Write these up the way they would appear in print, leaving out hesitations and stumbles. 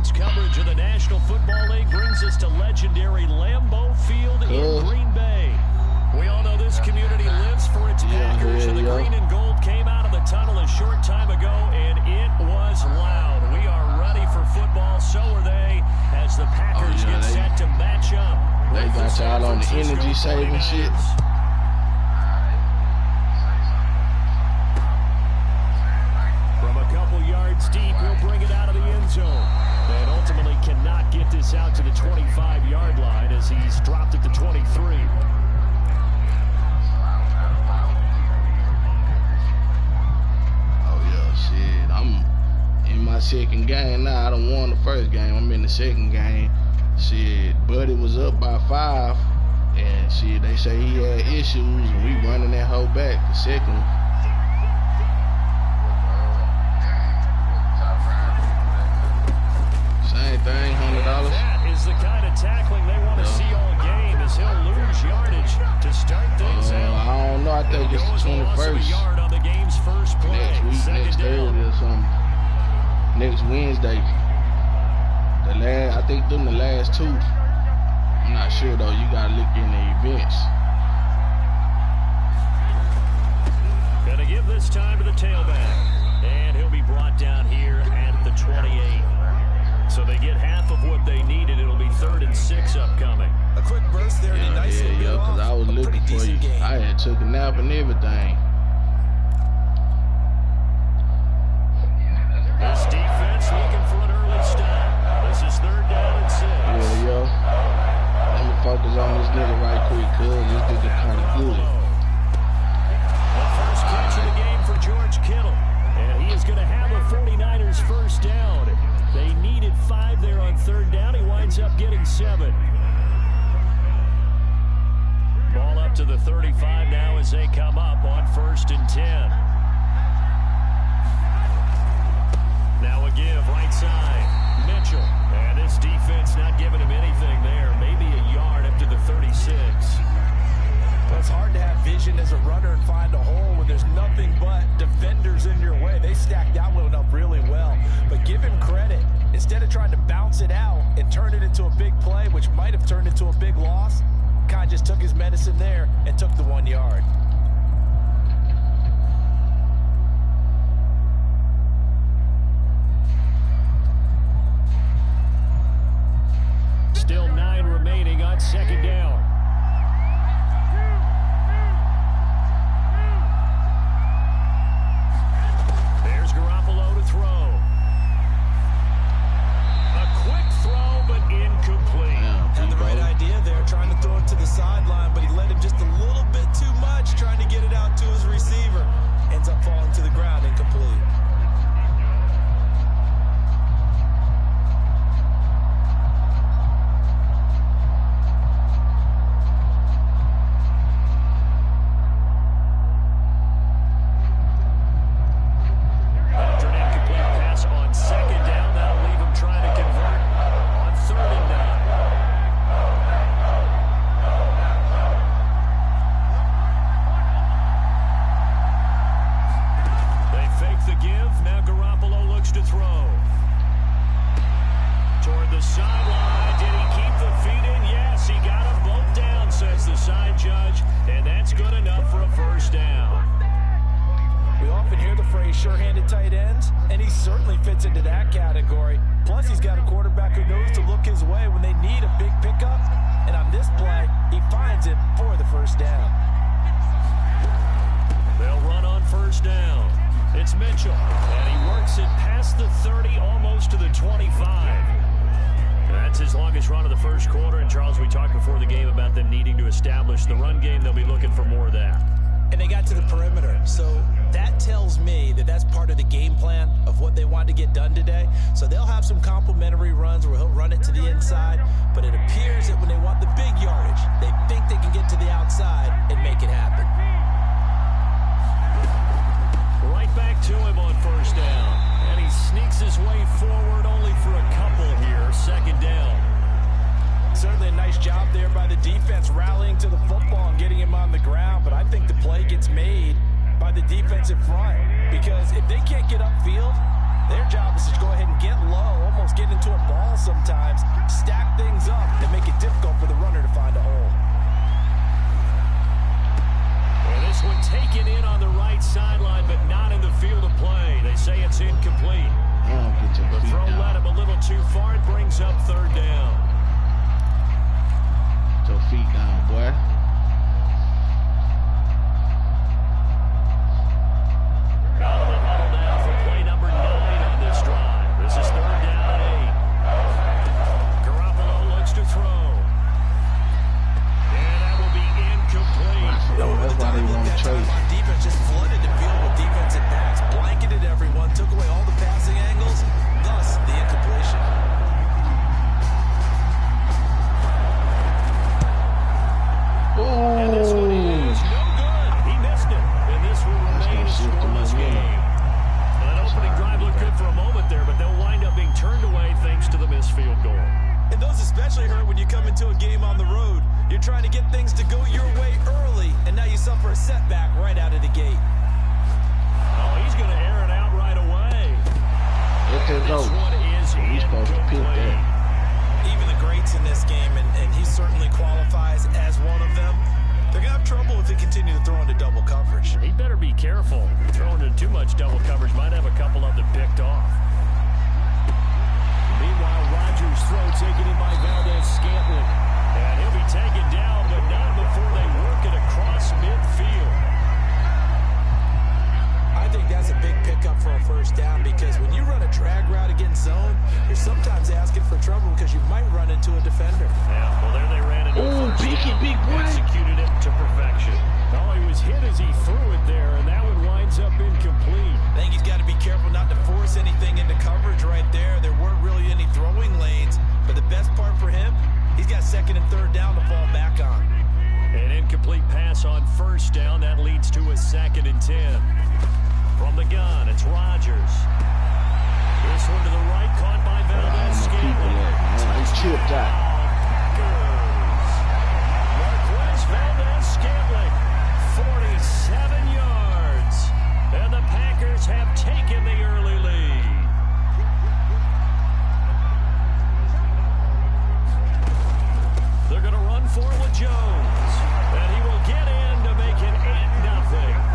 Sports coverage of the National Football League brings us to legendary Lambeau Field in Green Bay. We all know this community lives for its Packers, and the green and gold came out of the tunnel a short time ago, and it was loud. We are ready for football, so are they, as the Packers get set to match up. They got y'all on the energy saving shit. From a couple yards deep, he'll bring it out of the end zone. And ultimately cannot get this out to the 25-yard line as he's dropped it to 23. Shit, I'm in my second game now. I done won the first game. I'm in the second game. Shit, Buddy was up by 5, and shit, they say he had issues, and we running that hoe back. The second one. Same thing, $100. That is the kind of tackling they want to see all game, as he'll lose yardage to start things out. I don't know. I think it's the 21st. First play. Next week, next Thursday or something. Next Wednesday. I think them the last 2. I'm not sure though. You gotta look in the events. Gonna give this time to the tailback, and he'll be brought down here at the 28. So they get half of what they needed. It'll be 3rd and 6 upcoming. A quick burst there. Because I was looking for you. Game. I had took a nap and everything. This defense looking for an early stop. This is 3rd down and 6. Let me focus on this nigga right quick, cuz this nigga kind of good. The first catch of the game for George Kittle. And he is going to have a 49ers first down. They needed 5 there on 3rd down. He winds up getting 7. Ball up to the 35 now as they come up on 1st and 10. Now a give, right side, Mitchell. And this defense not giving him anything there. Maybe a yard up to the 36. Well, it's hard to have vision as a runner and find a hole when there's nothing but defenders in your way. They stacked that one up really well. But give him credit. Instead of trying to bounce it out and turn it into a big play, which might have turned into a big loss, Khan just took his medicine there and took the 1 yard. Still 9 remaining on 2nd down. There's Garoppolo to throw. A quick throw, but incomplete. Had the right idea there, trying to throw it to the sideline, but he led him just a little bit too much, trying to get it out to his receiver. Ends up falling to the ground, incomplete. Sure-handed tight ends, and he certainly fits into that category. Plus, he's got a quarterback who knows to look his way when they need a big pickup. And on this play, he finds it for the first down. They'll run on 1st down. It's Mitchell, and he works it past the 30, almost to the 25. That's his longest run of the first quarter. And, Charles, we talked before the game about them needing to establish the run game. They'll be looking for more of that. And they got to the perimeter, so that tells me that that's part of the game plan of what they want to get done today. So they'll have some complementary runs where he'll run it to the inside, but it appears that when they want the big yardage, they think they can get to the outside and make it happen. Right back to him on 1st down, and he sneaks his way forward only for a couple here. 2nd down. Certainly a nice job there by the defense rallying to the football and getting him on the ground, but I think the play gets made by the defensive front, because if they can't get upfield, Their job is to go ahead and get low, almost get into a ball sometimes, stack things up, and make it difficult for the runner to find a hole. Well, this one taken in on the right sideline, but not in the field of play. They say it's incomplete. The throw led him a little too far. It brings up third down. Get your feet down, boy. Out of the huddle now for play number 9 on this drive. This is third down and 8. Garoppolo looks to throw. And that will be incomplete. That's why they want to trade. Defense just flooded the field with defensive backs, blanketed everyone, took away all the passing angles, thus the incompletion. And this one is no good. He missed it. And this will remain a scoreless game. Well, that opening drive looked good for a moment there, but they'll wind up being turned away thanks to the missed field goal. And those especially hurt when you come into a game on the road. You're trying to get things to go your way early, and now you suffer a setback right out of the gate. Oh, he's going to air it out right away. Look at those. He's supposed to pick that. Even the greats in this game, and he certainly qualifies as one of them, they're going to have trouble if they continue to throw into double coverage. He better be careful. Throwing into too much double coverage might have a couple of them picked off. Meanwhile, Rodgers' throw taken in by Valdez-Scantling. And he'll be taken down, but not before they work it across midfield. I think that's a big pickup for a first down, because when you run a drag route against zone, you're sometimes asking for trouble because you might run into a defender. Yeah, well, there they ran into a first down. Big boy. Executed it to perfection. Oh, he was hit as he threw it there, and that one winds up incomplete. I think he's got to be careful not to force anything into coverage right there. There weren't really any throwing lanes, but the best part for him, he's got second and third down to fall back on. An incomplete pass on first down. That leads to a 2nd and 10. From the gun, it's Rodgers. This one to the right, caught by Valdez-Scantling. He's chipped out. Marquez Valdez-Scantling, 47 yards. And the Packers have taken the early lead. They're going to run for it with Jones. And he will get in to make it 8-0.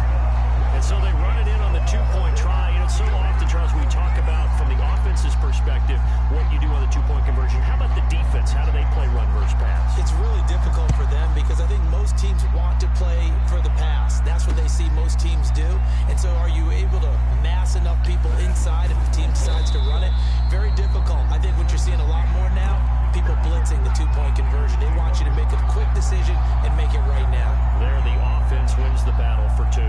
And so they run it in on the 2-point try. You know, so often, Charles, we talk about from the offense's perspective what you do on the 2-point conversion. How about the defense? How do they play run versus pass? It's really difficult for them because I think most teams want to play for the pass. That's what they see most teams do. And so are you able to mass enough people inside if the team decides to run it? Very difficult. I think what you're seeing a lot more now, people blitzing the 2-point conversion. They want you to make a quick decision and make it right now. There, the offense wins the battle for 2.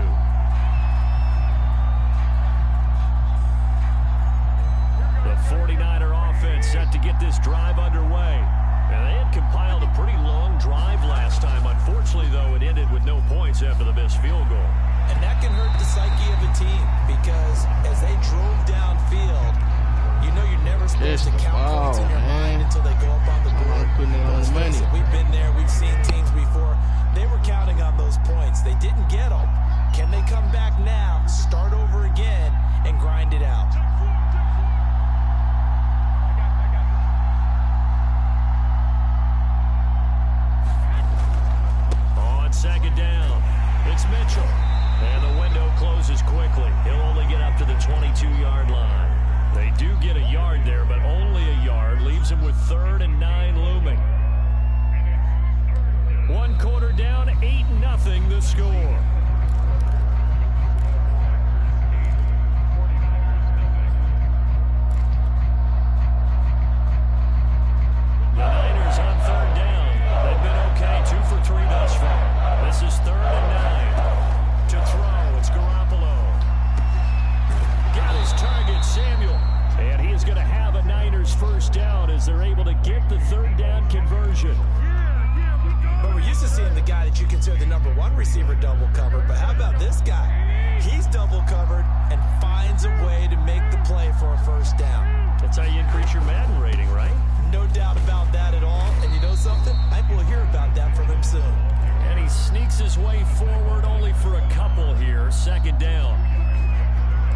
The 49er offense set to get this drive underway. And they had compiled a pretty long drive last time. Unfortunately, though, it ended with no points after the missed field goal. And that can hurt the psyche of a team because as they drove downfield, you know you're never supposed to count points in your mind until they go up on the board. We've been there. We've seen teams before. They were counting on those points. They didn't get them. Can they come back now, start over again, and grind it out? On 2nd down, it's Mitchell. And the window closes quickly. He'll only get up to the 22-yard line. They do get a yard there, but only a yard. Leaves him with 3rd and 9 looming. 1 quarter down, 8-0 the score. The Niners on 3rd down. They've been okay, 2 for 3 thus far. This is 3rd and 9. To throw, it's Garoppolo. Got his target, Samuel. And he is going to have a Niners first down as they're able to get the 3rd down conversion. But we're used to seeing the guy that you consider the #1 receiver double covered. But how about this guy? He's double covered and finds a way to make the play for a first down. That's how you increase your Madden rating, right? No doubt about that at all. And you know something? I think we'll hear about that from him soon. And he sneaks his way forward only for a couple here. 2nd down.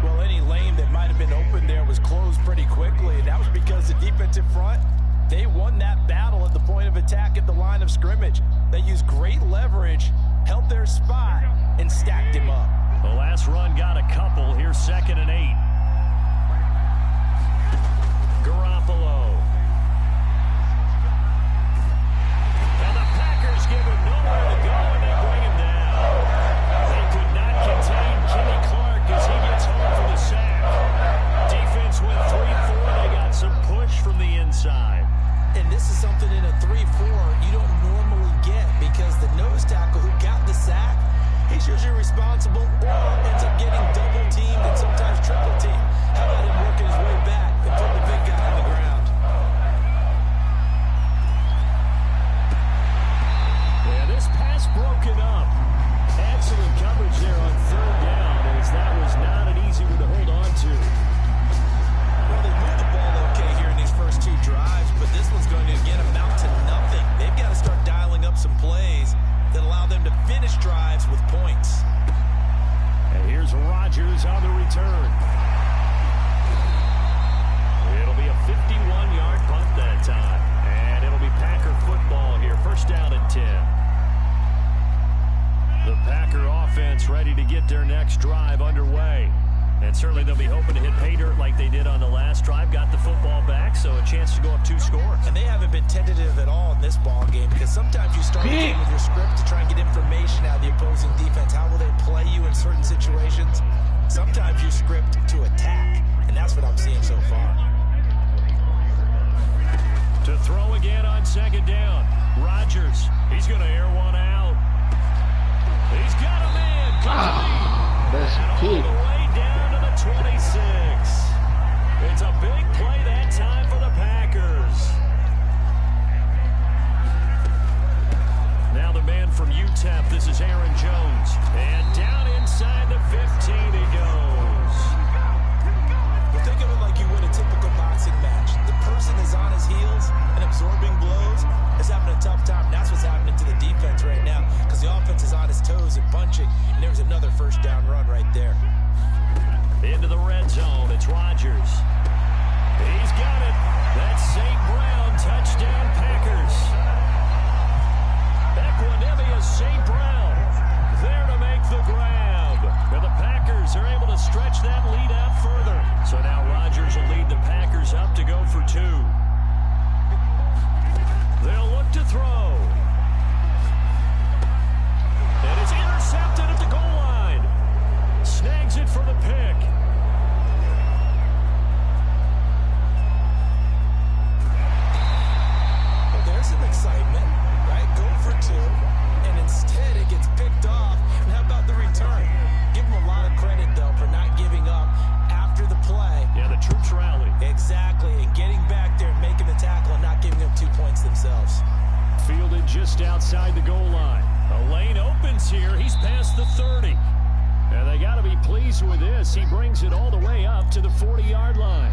Well, any lane that might have been open zone there was closed pretty quickly, and that was because the defensive front, they won that battle at the point of attack at the line of scrimmage. They used great leverage, held their spot, and stacked him up. The last run got a couple. Here's 2nd and 8. Garoppolo. And the Packers give him nowhere to go, and they bring him down. They could not contain Kenny Clark as he gets home for the sack. Defense went 3-4. They got some push from the inside. And this is something in a 3-4 you don't normally get, because the nose tackle who got the sack, he's usually responsible or ends up getting double-teamed and sometimes triple-teamed. How about him working his way back and putting the big guy on the ground? Yeah, this pass broken up. Excellent coverage there on 3rd down, as that was not an easy one to hold on to. Well, they moved the ball okay here in these first 2 drives, but this one's going to, again, amount to nothing. They've got to start dialing up some plays that allow them to finish drives with points. And here's Rodgers on the return. It'll be a 51-yard punt that time. And it'll be Packer football here. 1st down and 10. The Packer offense ready to get their next drive underway. And certainly they'll be hoping to hit pay dirt like they did on the last drive. Got the football back, so a chance to go up 2 scores. And they haven't been tentative at all in this ball game, because sometimes you start a game with your script to try and get information out of the opposing defense. How will they play you in certain situations? Sometimes you script to attack, and that's what I'm seeing so far. To throw again on 2nd down. Rodgers, he's going to air one out. He's got a man. That's a all the way down to the 26. It's a big play that time for the Packers. Now the man from UTEP, this is Aaron Jones. And down inside the 15 he goes. But think of it like you would a typical boxing match. The person is on his heels and absorbing blows is having a tough time. That's what's happening to the defense right now, because the offense is on his toes and punching. And there's another 1st down run right there. Into the red zone, it's Rodgers. He's got it. That's St. Brown, touchdown Packers. Equanimous St. Brown there to make the grab. And the Packers are able to stretch that lead out further. So now Rodgers will lead the Packers up to go for 2. They'll look to throw. And it's intercepted at the goal line. Snags it for the pick. Well, there's some excitement, right? Go for 2, and instead it gets picked off. And how about the return? Give them a lot of credit, though, for not giving up after the play. Yeah, the troops rally. Exactly, and getting back there and making the tackle and not giving up 2 points themselves. Fielded just outside the goal line. A lane opens here. He's past the 30. And they got to be pleased with this. He brings it all the way up to the 40-yard line.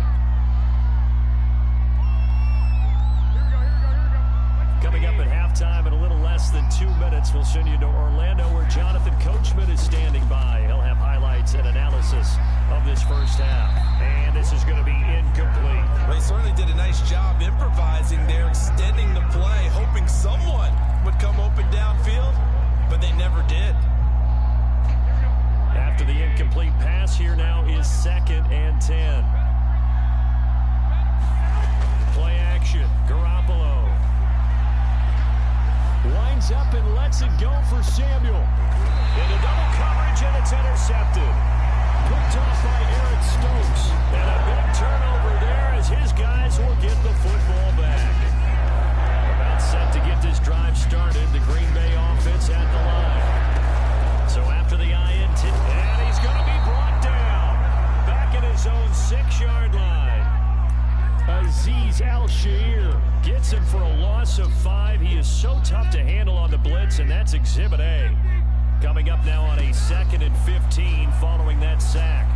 Coming up at halftime in a little less than 2 minutes, we'll send you to Orlando, where Jonathan Coachman is standing by. He'll have highlights and analysis of this 1st half. And this is going to be incomplete. Well, he certainly did a nice job improvising there, extending the play, hoping someone would come open downfield, but they never did. After the incomplete pass, here now is 2nd and 10. Play action. Garoppolo winds up and lets it go for Samuel. Into double coverage, and it's intercepted. Picked off by Eric Stokes. And a big turnover there as his guys will get the football back. About set to get this drive started. The Green Bay offense at the line. So after the INT, and he's going to be brought down. Back at his own 6-yard line. Azeez Al-Shaair gets him for a loss of 5. He is so tough to handle on the blitz, and that's Exhibit A. Coming up now on a 2nd and 15 following that sack.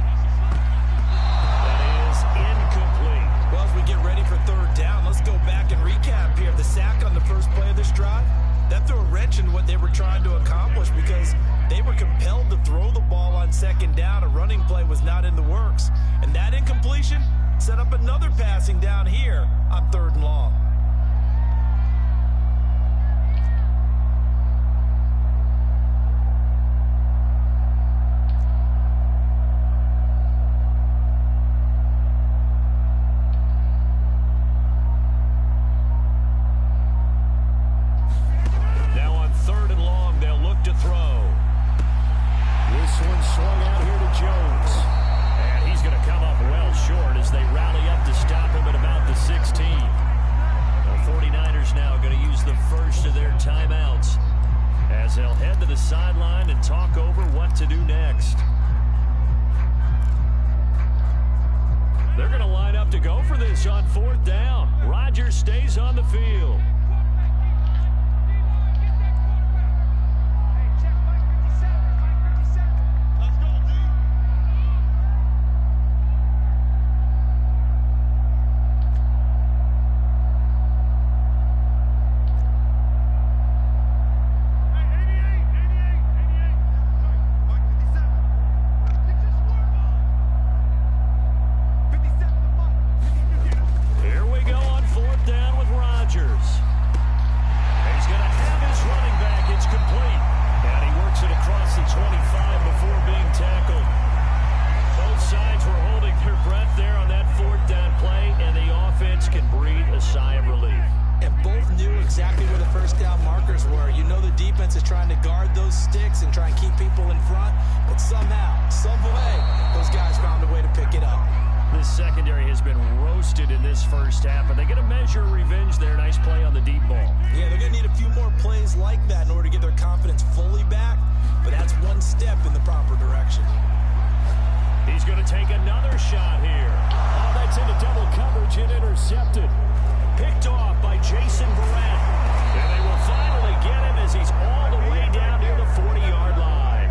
That is incomplete. Well, as we get ready for 3rd down, let's go back and recap here. The sack on the first play of this drive, that threw a wrench in what they were trying to accomplish, because they were compelled to throw the ball on 2nd down. A running play was not in the works, and that incomplete completion, set up another passing down here on 3rd and long. Now on 3rd and long, they'll look to throw. This one swung out here to Jones. And he's going to come up well short as they rally up to stop him at about the 16. The 49ers now going to use the first of their timeouts as they'll head to the sideline and talk over what to do next. They're going to line up to go for this on 4th down. Rodgers stays on the field. Here we go on 4th down with Rodgers. He's going to have his running back. It's complete. And he works it across the 25 before being tackled. Both sides were holding their breath there on that 4th down play, and the offense can breathe a sigh of relief. And both knew exactly where the 1st down markers were. You know the defense is trying to guard those sticks and try and keep people in front, but somehow, some way, those guys found a way to pick it up. This secondary has been roasted in this first half, and they get a measure of revenge there. Nice play on the deep ball. Yeah, they're going to need a few more plays like that in order to get their confidence fully back, but that's one step in the proper direction. He's going to take another shot here. Oh, that's into double coverage and intercepted. Picked off by Jason Verrett. And they will finally get him as he's all the way down near the 40-yard line.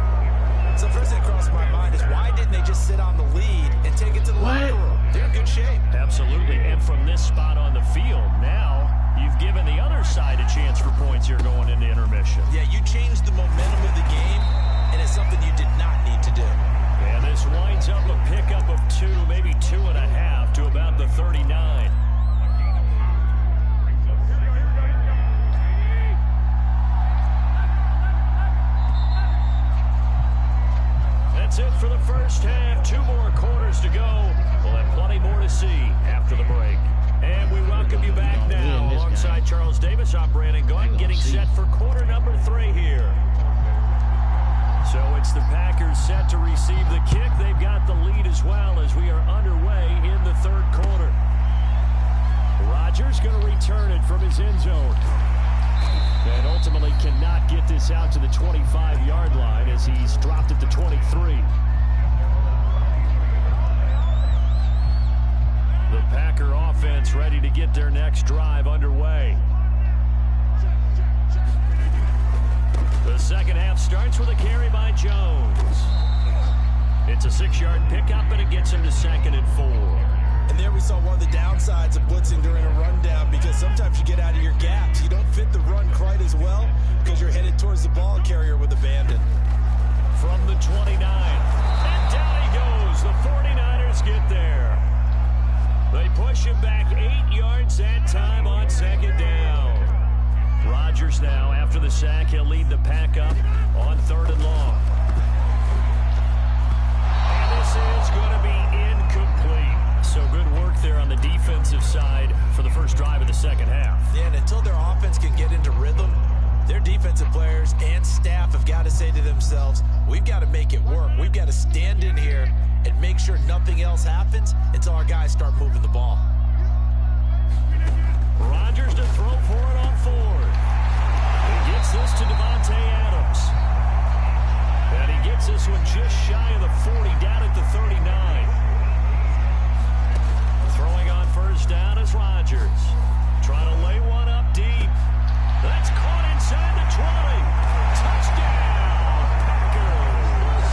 So first thing that crossed my mind is why didn't they just sit on the lead and take it to the locker room? They're in good shape. Absolutely. And from this spot on the field, now you've given the other side a chance for points here going into intermission. Yeah, you changed the momentum of the game, and it's something you did not need to do. And this winds up a pickup of 2, maybe 2.5 to about the 39. That's it for the first half. 2 more quarters to go. We'll have plenty more to see after the break. And we welcome you back now alongside Charles Davis. I'm Brandon Gordon, getting set for quarter number 3 here. So it's the Packers set to receive the kick. They've got the lead as well as we are underway in the 3rd quarter. Rodgers going to return it from his end zone. And ultimately cannot get this out to the 25-yard line as he's dropped at the 23. The Packer offense ready to get their next drive underway. The second half starts with a carry by Jones. It's a 6-yard pickup, and it gets him to 2nd and 4. And there we saw one of the downsides of blitzing during a rundown, because sometimes you get out of your gaps. You don't fit the run quite as well because you're headed towards the ball carrier with abandon. From the 29. And down he goes. The 49ers get there. They push him back 8 yards that time on 2nd down. Rodgers now, after the sack, he'll lead the pack up on 3rd and long. And this is going to be incomplete. So good work there on the defensive side for the first drive of the second half. Yeah, and until their offense can get into rhythm, their defensive players and staff have got to say to themselves, we've got to make it work. We've got to stand in here and make sure nothing else happens until our guys start moving the ball. Rodgers to throw for it on 4th. He gets this to Devontae Adams. And he gets this one just shy of the 40, down at the 39. Throwing on 1st down is Rodgers. Trying to lay one up deep. That's caught inside the 20. Touchdown, Packers.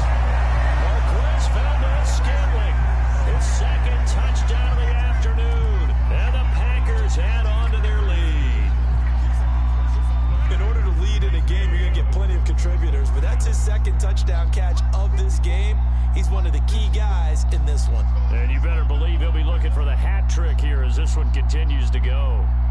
Marquez Valdez-Scantling, his 2nd touchdown of the afternoon. And the Packers add on to their lead. In order to lead in a game, you're going to get plenty of contributors, but that's his 2nd touchdown catch of this game. He's one of the key guys in this one. And you better believe this one continues to go.